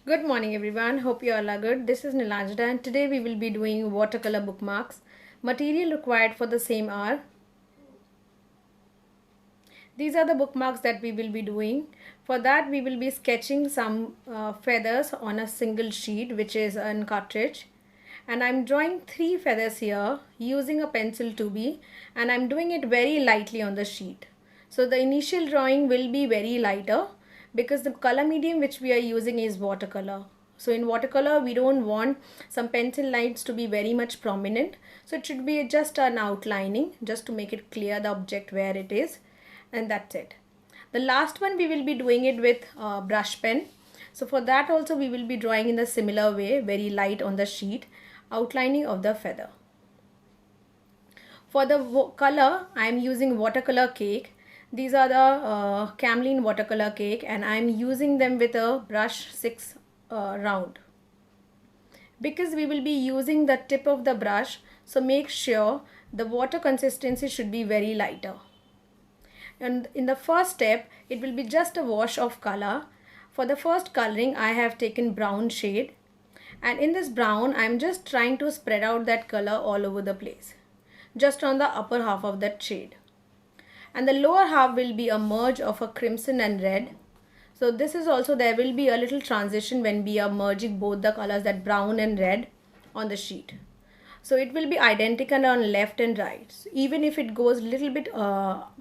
Good morning everyone. Hope you all are good. This is Nilanjana and today we will be doing watercolor bookmarks. Material required for the same are these are the bookmarks that we will be doing. For that we will be sketching some feathers on a single sheet which is on cartridge. And I'm drawing 3 feathers here using a pencil 2B and I'm doing it very lightly on the sheet. So the initial drawing will be very lighter because the color medium which we are using is watercolor. So in watercolor we don't want some pencil lines to be very much prominent. So it should be just an outlining just to make it clear the object where it is, and that's it. The last one we will be doing it with brush pen. So for that also we will be drawing in a similar way, very light on the sheet, outlining of the feather. For the color I am using watercolor cake. These are the Camlin watercolor cake and I am using them with a brush 6 round. Because we will be using the tip of the brush, so make sure the water consistency should be very lighter. And in the first step it will be just a wash of color. For the first coloring I have taken brown shade, and in this brown I am just trying to spread out that color all over the place, just on the upper half of that shade, and the lower half will be a merge of a crimson and red. So this is also, there will be a little transition when we are merging both the colors, that brown and red, on the sheet. So it will be identical on left and right. So even if it goes little bit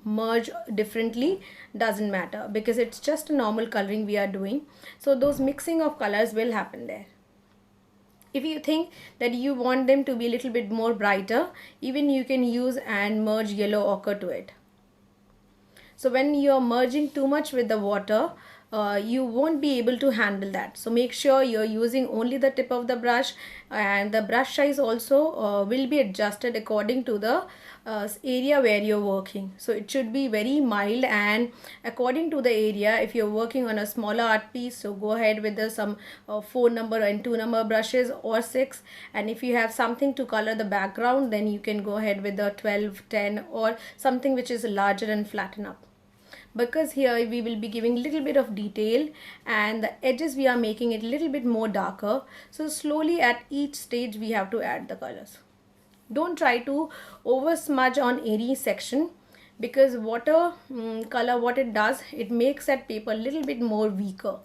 merge differently, doesn't matter because it's just a normal coloring we are doing. So those mixing of colors will happen there. If you think that you want them to be a little bit more brighter, even you can use and merge yellow ochre to it. So when you are merging too much with the water, you won't be able to handle that. So make sure you're using only the tip of the brush, and the brush size also will be adjusted according to the area where you're working. So it should be very mild and according to the area. If you're working on a smaller art piece, so go ahead with some 4 number and 2 number brushes or 6, and if you have something to color the background, then you can go ahead with the 12, 10 or something which is larger and flatten up. Because here we will be giving little bit of detail and the edges we are making it little bit more darker. So slowly at each stage we have to add the colors. Don't try to over smudge on any section, because water color, what it does, it makes that paper a little bit more weaker.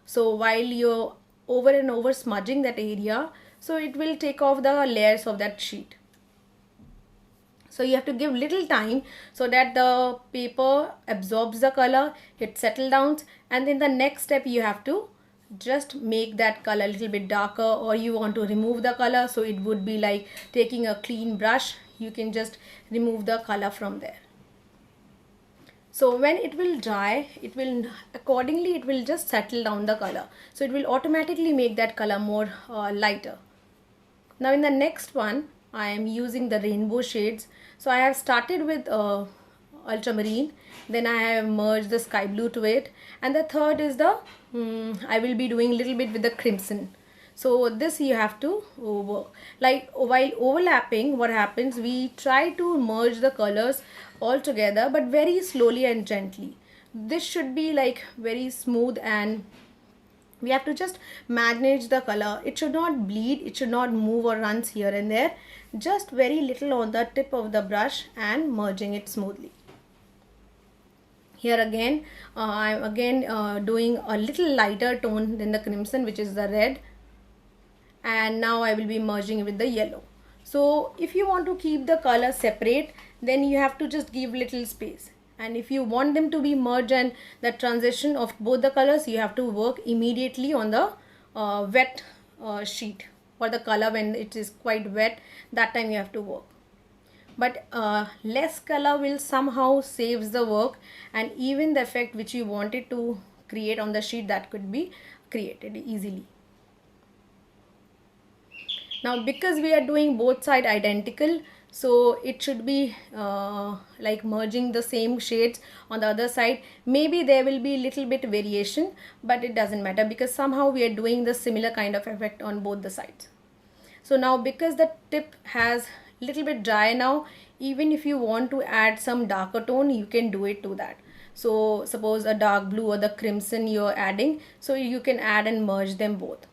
So while you're over and over smudging that area, so it will take off the layers of that sheet. So you have to give little time so that the paper absorbs the color, it settles down, and then the next step you have to just make that color a little bit darker, or you want to remove the color. So it would be like taking a clean brush, you can just remove the color from there. So when it will dry, it will accordingly, it will just settle down the color. So it will automatically make that color more lighter. Now in the next one, I am using the rainbow shades. So I have started with ultramarine, then I have merged the sky blue to it, and the third is the I will be doing a little bit with the crimson. So this you have to like while overlapping, what happens, we try to merge the colors all together but very slowly and gently. This should be like very smooth, and we have to just manage the color. It should not bleed, it should not move or runs here and there, just very little on the tip of the brush and merging it smoothly. Here again I am again doing a little lighter tone than the crimson, which is the red, and now I will be merging with the yellow. So if you want to keep the color separate, then you have to just give little space, and if you want them to be merged and the transition of both the colors, you have to work immediately on the wet sheet, or the color when it is quite wet, that time you have to work. But less color will somehow saves the work, and even the effect which you wanted to create on the sheet, that could be created easily. Now because we are doing both side identical, so it should be like merging the same shades on the other side. Maybe there will be little bit variation, but it doesn't matter because somehow we are doing the similar kind of effect on both the sides. So now because the tip has little bit dry now, even if you want to add some darker tone, you can do it to that. So suppose a dark blue or the crimson you're adding, so you can add and merge them both.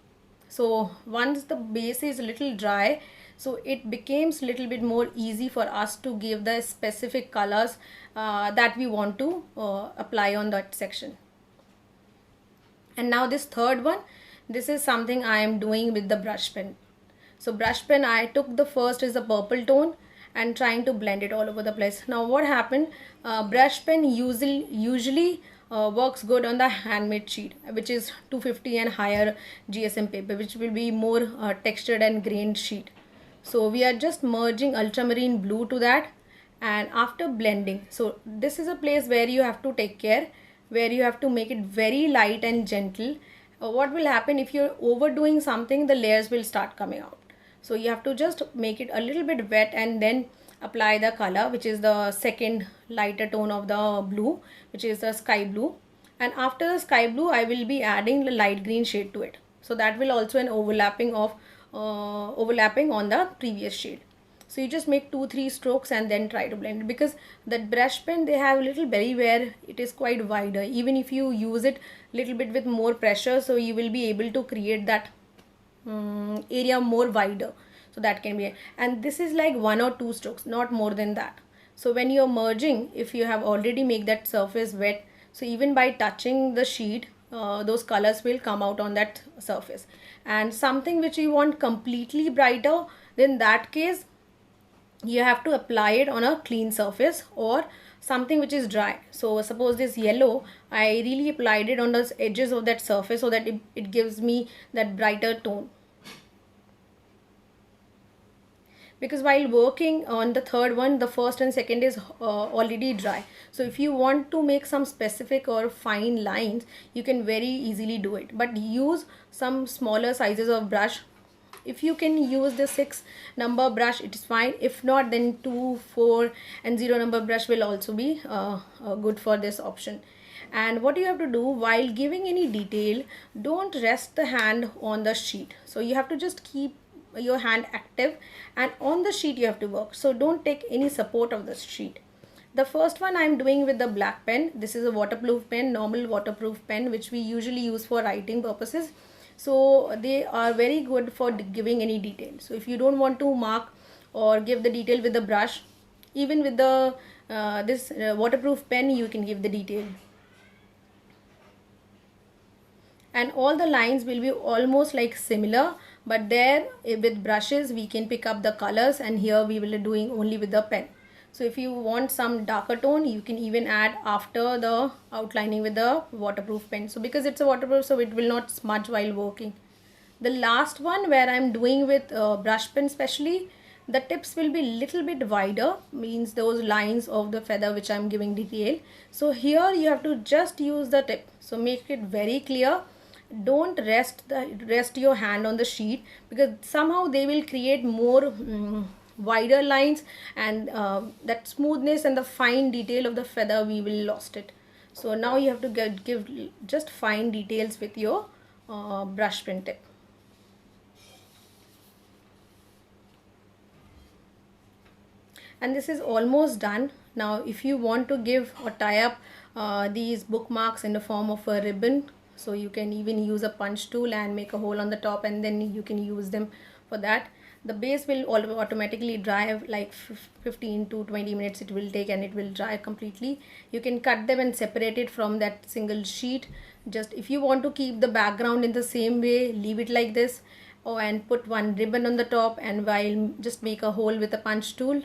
So once the base is a little dry, so it becomes little bit more easy for us to give the specific colors that we want to apply on that section. And now this third one, this is something I am doing with the brush pen. So brush pen, I took the first is a purple tone and trying to blend it all over the place. Now what happened, brush pen usually works good on the handmade sheet, which is 250 and higher GSM paper, which will be more textured and grained sheet. So we are just merging ultramarine blue to that, and after blending, so this is a place where you have to take care, where you have to make it very light and gentle. What will happen if you're overdoing something, the layers will start coming out. So you have to just make it a little bit wet and then apply the color, which is the second lighter tone of the blue, which is the sky blue. And after the sky blue, I will be adding the light green shade to it. So that will also an overlapping on the previous shade. So you just make 2-3 strokes and then try to blend it, because that brush pen, they have a little berry where it is quite wider. Even if you use it little bit with more pressure, so you will be able to create that area more wider. So that can be, and this is like 1 or 2 strokes, not more than that. So when you're merging, if you have already made that surface wet, so even by touching the sheet, those colors will come out on that surface. And something which you want completely brighter, then that case you have to apply it on a clean surface or something which is dry. So suppose this yellow, I really applied it on the edges of that surface so that it gives me that brighter tone. Because while working on the third one, the first and second is already dry. So if you want to make some specific or fine lines, you can very easily do it, but use some smaller sizes of brush. If you can use the 6 number brush, it is fine. If not, then 2, 4 and 0 number brush will also be good for this option. And what you have to do while giving any detail, don't rest the hand on the sheet. So you have to just keep your hand active, and on the sheet you have to work. So don't take any support of the sheet. The first one I am doing with the black pen. This is a waterproof pen, normal waterproof pen, which we usually use for writing purposes. So they are very good for giving any detail. So if you don't want to mark or give the detail with the brush, even with the this waterproof pen, you can give the detail. And all the lines will be almost like similar, but there with brushes we can pick up the colors, and here we will be doing only with the pen. So if you want some darker tone, you can even add after the outlining with the waterproof pen. So because it's a waterproof, so it will not smudge while working. The last one where I'm doing with brush pen especially, the tips will be little bit wider, means those lines of the feather which I'm giving detail. So here you have to just use the tip. So make it very clear. Don't rest your hand on the sheet, because somehow they will create more wider lines, and that smoothness and the fine detail of the feather, we will lost it. So now you have to give just fine details with your brush pen tip. And this is almost done. Now if you want to give or tie up these bookmarks in the form of a ribbon, so you can even use a punch tool and make a hole on the top, and then you can use them for that. The base will automatically dry, like 15 to 20 minutes it will take, and it will dry completely. You can cut them and separate it from that single sheet. Just if you want to keep the background in the same way, leave it like this, and put one ribbon on the top, and while just make a hole with a punch tool.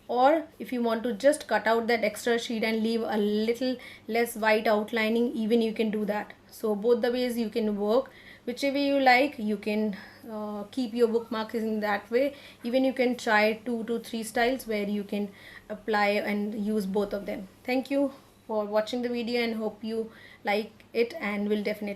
Or if you want to just cut out that extra sheet and leave a little less white outlining, even you can do that. So both the ways you can work, whichever you like. You can keep your bookmarks in that way. Even you can try 2 to 3 styles where you can apply and use both of them. Thank you for watching the video, and hope you like it, and will definitely